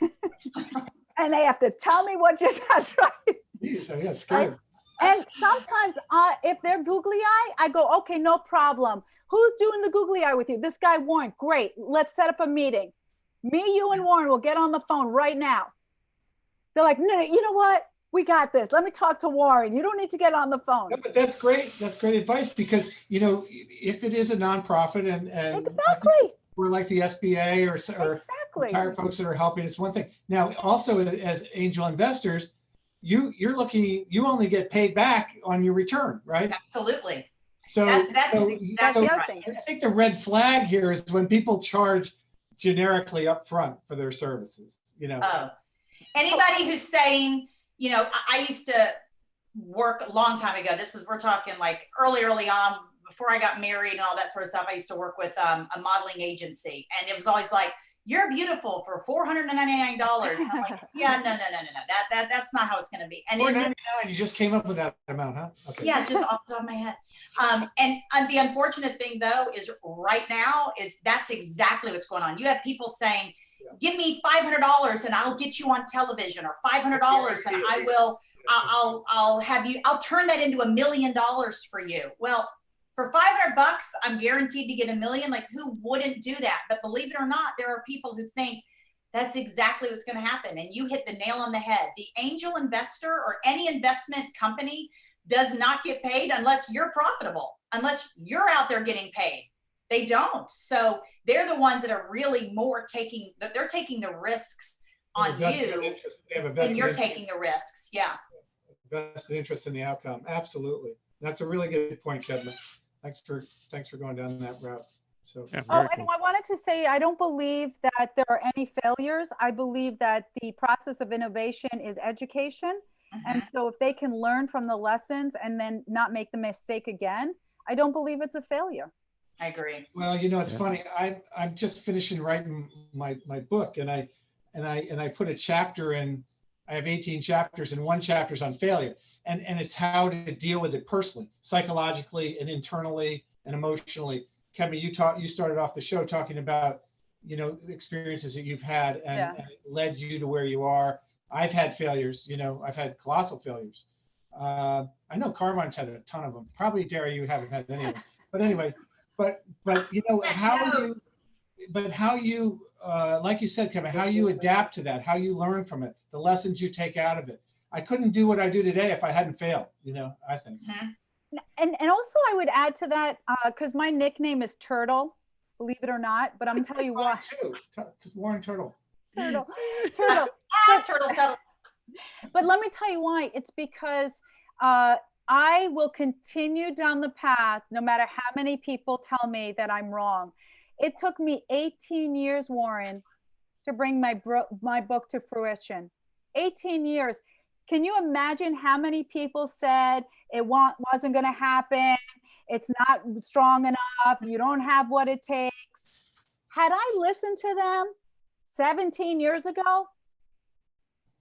and they have to tell me what just that's right. Jeez, yeah, scared. And sometimes if they're googly eye, I go, okay, no problem. Who's doing the googly eye with you? This guy, Warren. Great. Let's set up a meeting. Me, you, and Warren will get on the phone right now. They're like, no, you know what? We got this. Let me talk to Warren. You don't need to get on the phone. Yeah, but that's great. That's great advice because, you know, if it is a nonprofit and Exactly. we're like the SBA or Exactly. entire folks that are helping, it's one thing. Now, also as angel investors, you only get paid back on your return, right? Absolutely. So That's exactly the other right. thing. I think the red flag here is when people charge generically up front for their services, you know. Oh, anybody who's saying, you know, I used to work a long time ago. We're talking like early on, before I got married and all that sort of stuff. I used to work with a modeling agency, and it was always like, "You're beautiful for $499." I'm like, yeah, no. That's not how it's going to be. And $499, you just came up with that amount, huh? Okay. yeah, just off the top of my head. And the unfortunate thing though is right now is that's exactly what's going on. You have people saying, give me $500 and I'll get you on television, or $500 and I'll turn that into $1 million for you. Well, for $500, I'm guaranteed to get $1 million. Like, who wouldn't do that? But believe it or not, there are people who think that's exactly what's going to happen. And you hit the nail on the head. The angel investor or any investment company does not get paid unless you're profitable, unless you're out there getting paid. They don't. So they're the ones that are really they're taking the risks on you, and you're taking the risks. Yeah. Vested interest in the outcome. Absolutely. That's a really good point, Kedma. Thanks for going down that route. So Yeah, Oh, very and cool. I wanted to say, I don't believe that there are any failures. I believe that the process of innovation is education. And so if they can learn from the lessons and then not make the mistake again, I don't believe it's a failure. I agree. well, you know, it's funny. I'm just finishing writing my book, and I put a chapter in. I have 18 chapters, and one chapter is on failure, and it's how to deal with it personally, psychologically, and internally, and emotionally. Kedma, you started off the show talking about, you know, experiences that you've had and it led you to where you are. I've had failures, you know, I've had colossal failures. I know Carmine's had a ton of them. Probably, Dara, you haven't had any of them. But anyway, but you know, how you like you said, Kedma, how you adapt to that, how you learn from it, the lessons you take out of it. I couldn't do what I do today if I hadn't failed, you know, I think. And also I would add to that, because my nickname is Turtle, believe it or not, but I'm gonna tell you why. Too. Warren Turtle. Turtle. Turtle. But let me tell you why. It's because I will continue down the path no matter how many people tell me that I'm wrong. It took me 18 years, Warren, to bring my book to fruition. 18 years. Can you imagine how many people said it wasn't going to happen? It's not strong enough. You don't have what it takes. Had I listened to them 17 years ago,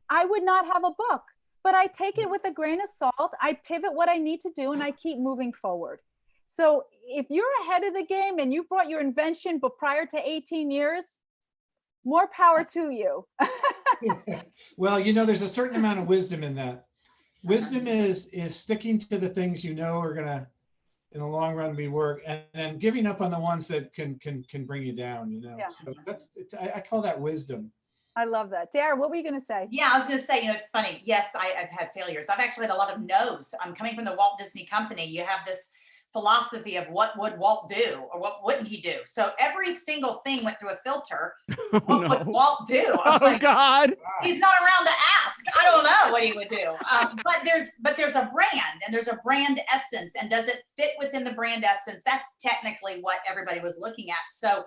I would not have a book. But I take it with a grain of salt. I pivot what I need to do, and I keep moving forward. So if you're ahead of the game and you brought your invention, but prior to 18 years, more power to you. Well, you know, there's a certain amount of wisdom in that. Wisdom is sticking to the things you know are gonna, in the long run, be work, and then giving up on the ones that can bring you down. You know, Yeah. so I call that wisdom. I love that. Dara, what were you going to say? Yeah, I was going to say, you know, it's funny. Yes, I've had failures. I've actually had a lot of no's. I'm coming from the Walt Disney Company. You have this philosophy of what would Walt do or what wouldn't he do. So every single thing went through a filter. What would Walt do? Oh God. He's not around to ask. I don't know what he would do. But there's a brand, and there's a brand essence, and does it fit within the brand essence? That's technically what everybody was looking at. So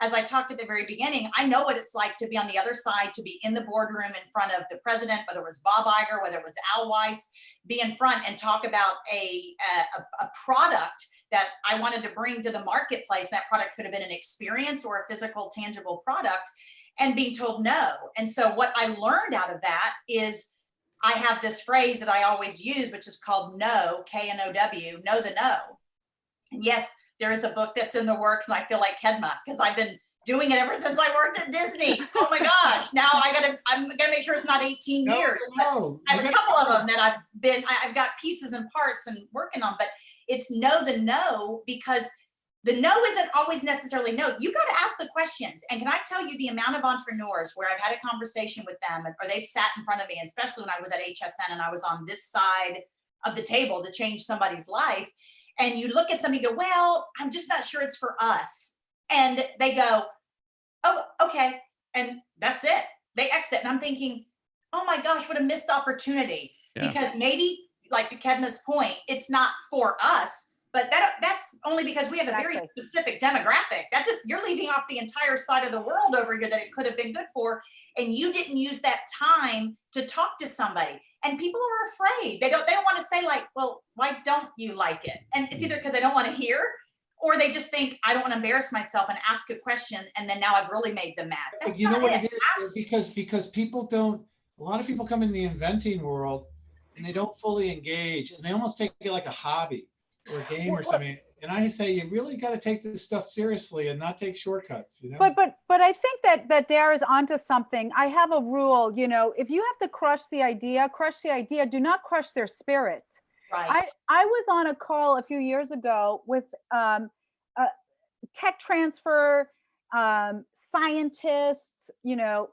as I talked at the very beginning, I know what it's like to be on the other side, to be in the boardroom in front of the president, whether it was Bob Iger, whether it was Al Weiss, be in front and talk about a product that I wanted to bring to the marketplace. That product could have been an experience or a physical, tangible product, and being told no. And so what I learned out of that is I have this phrase that I always use, which is called know, K-N-O-W, know the no. And yes, there is a book that's in the works, and I feel like Kedma, because I've been doing it ever since I worked at Disney. Oh my gosh. Now I'm gonna make sure it's not 18 years. No. I have a couple of them that I've got pieces and parts and working on, but it's know the no, because the no isn't always necessarily no. You got to ask the questions. And can I tell you the amount of entrepreneurs where I've had a conversation with them, or they've sat in front of me, and especially when I was at HSN and I was on this side of the table to change somebody's life. And you look at something and go, well, I'm just not sure it's for us. And they go, oh, okay. And that's it. They exit. And I'm thinking, oh my gosh, what a missed opportunity. Yeah. Because maybe, like to Kedma's point, it's not for us, but that's only because we have a very specific demographic. That's just, you're leaving off the entire side of the world over here that it could have been good for. And you didn't use that time to talk to somebody. And people are afraid. They don't want to say, like, well, why don't you like it? And it's either because they don't want to hear, or they just think, I don't want to embarrass myself and ask a question, and then now I've really made them mad. That's you know not what it. it is? Because people don't, a lot of people come in the inventing world and they don't fully engage, and they almost take it like a hobby or a game or something. And I say, you really got to take this stuff seriously and not take shortcuts, you know? But I think that Dara's onto something. I have a rule, you know, if you have to crush the idea, do not crush their spirit. Right. I was on a call a few years ago with tech transfer scientists, you know,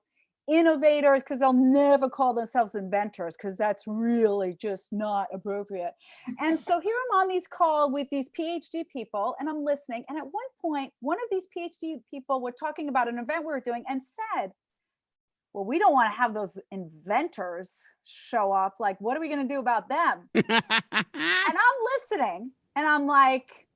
innovators, because they'll never call themselves inventors, because that's really just not appropriate. And so here I'm on these calls with these PhD people, and I'm listening. And at one point, one of these PhD people were talking about an event we were doing and said, well, we don't want to have those inventors show up. Like, what are we going to do about them? And I'm listening, and I'm like,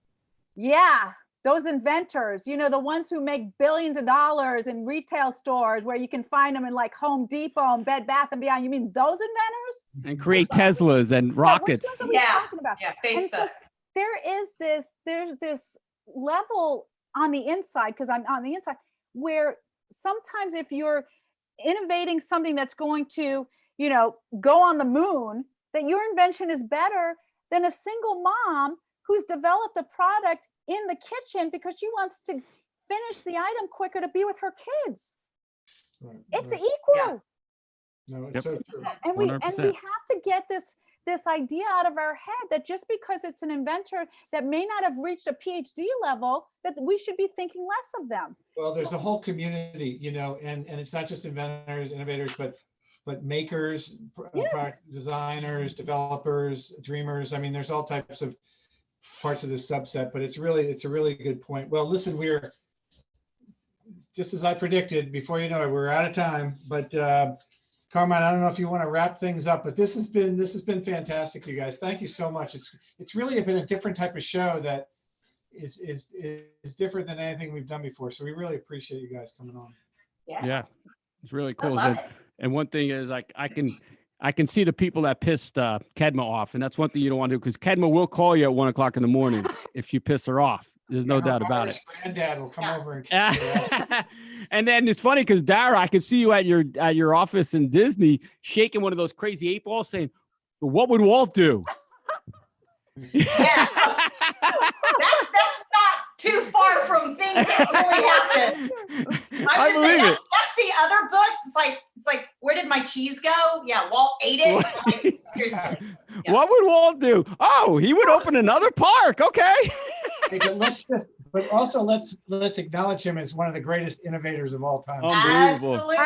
yeah, those inventors, you know, the ones who make billions of dollars in retail stores where you can find them in like Home Depot and Bed Bath & Beyond. You mean those inventors? And create Teslas and rockets. Yeah, Facebook. So there's this level on the inside, because I'm on the inside, where sometimes if you're innovating something that's going to, you know, go on the moon, that your invention is better than a single mom who's developed a product in the kitchen because she wants to finish the item quicker to be with her kids. Right, it's right. equal. Yeah. No, it's so true. And we have to get this idea out of our head that just because it's an inventor that may not have reached a PhD level, that we should be thinking less of them. Well, there's a whole community, you know, and it's not just inventors, innovators, but makers, product designers, developers, dreamers. I mean, there's all types of parts of this subset, but it's a really good point. Well, listen, we're just as I predicted, before you know it, we're out of time, but Carmine, I don't know if you want to wrap things up, but this has been fantastic, you guys. Thank you so much. It's really been a different type of show that is different than anything we've done before. So we really appreciate you guys coming on. Yeah, it's really cool. And one thing is, like, I can see the people that pissed Kedma off, and that's one thing you don't want to do, because Kedma will call you at 1 o'clock in the morning if you piss her off. There's no doubt about it. Granddad will come over and kick you off. And then it's funny because Dara, I could see you at your office in Disney shaking one of those crazy 8-balls, saying, "What would Walt do?" Yeah, that's not too far from things that really happen. I believe it. That's the other book. It's like, where did my cheese go? Yeah, Walt ate it. Like, seriously. Yeah. What would Walt do? Oh, he would open another park. Okay. But also let's acknowledge him as one of the greatest innovators of all time. Absolutely.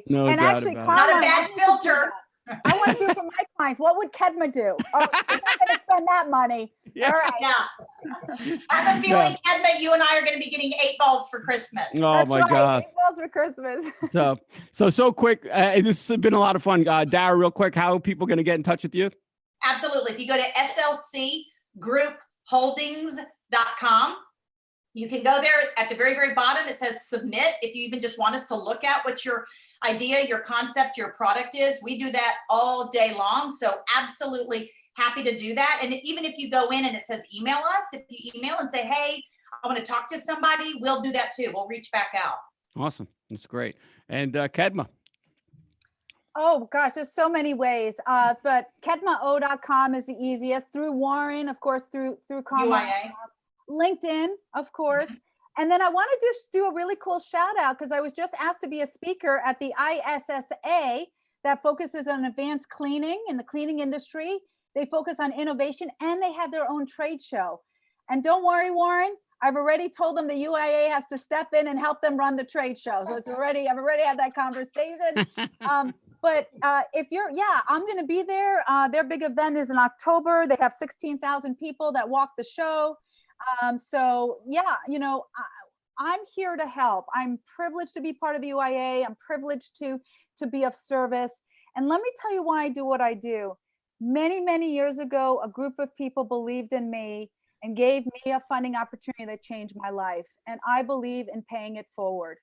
No and doubt actually, about not a bad filter. I want to do it for my clients. What would Kedma do? Oh, I'm not going to spend that money. Yeah. All right. Yeah. I have a feeling, Kedma, you and I are going to be getting 8 balls for Christmas. Oh That's my right. God. 8 balls for Christmas. So quick. This has been a lot of fun. Dara, real quick, how are people going to get in touch with you? Absolutely. If you go to slcgroupholdings.com, you can go there at the very, very bottom. It says submit. If you even just want us to look at what your idea, your concept, your product is, we do that all day long. So absolutely happy to do that. And even if you go in and it says email us, if you email and say, hey, I want to talk to somebody, we'll do that too. We'll reach back out. Awesome. That's great. And Kedma. Oh gosh, there's so many ways. But kedmaough.com is the easiest. Through Warren, of course, through UIA. LinkedIn, of course. And then I want to just do a really cool shout out because I was just asked to be a speaker at the ISSA that focuses on advanced cleaning in the cleaning industry. They focus on innovation and they have their own trade show. And don't worry, Warren, I've already told them the UIA has to step in and help them run the trade show. So I've already had that conversation. But if you're, I'm going to be there. Their big event is in October. They have 16,000 people that walk the show. So yeah, I'm here to help. I'm privileged to be part of the UIA. I'm privileged to be of service. And let me tell you why I do what I do. Many, many years ago, a group of people believed in me and gave me a funding opportunity that changed my life. And I believe in paying it forward.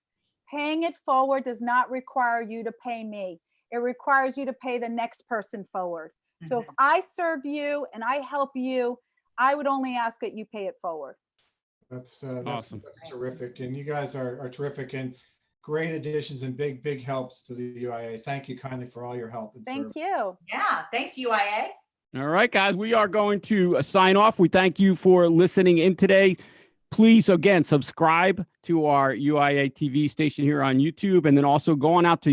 Paying it forward does not require you to pay me. It requires you to pay the next person forward. So if I serve you and I help you, I would only ask that you pay it forward. That's Awesome. That's terrific. And you guys are terrific and great additions and big helps to the UIA. Thank you kindly for all your help. And Thank service. you. Yeah. Thanks, UIA. All right, guys, we are going to sign off. We thank you for listening in today. Please, again, subscribe to our UIA TV station here on YouTube, and then also go on out to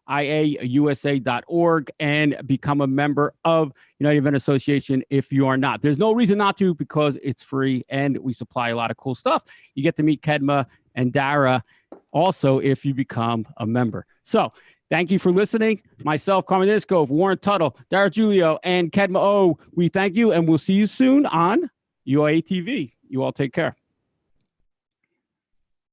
UIAUSA.org and become a member of United Event Association if you are not. There's no reason not to because it's free and we supply a lot of cool stuff. You get to meet Kedma and Dara also if you become a member. So thank you for listening. Myself, Carmen Disco, Warren Tuttle, Dara Trujillo, and Kedma Ough, we thank you, and we'll see you soon on UIA TV. You all take care.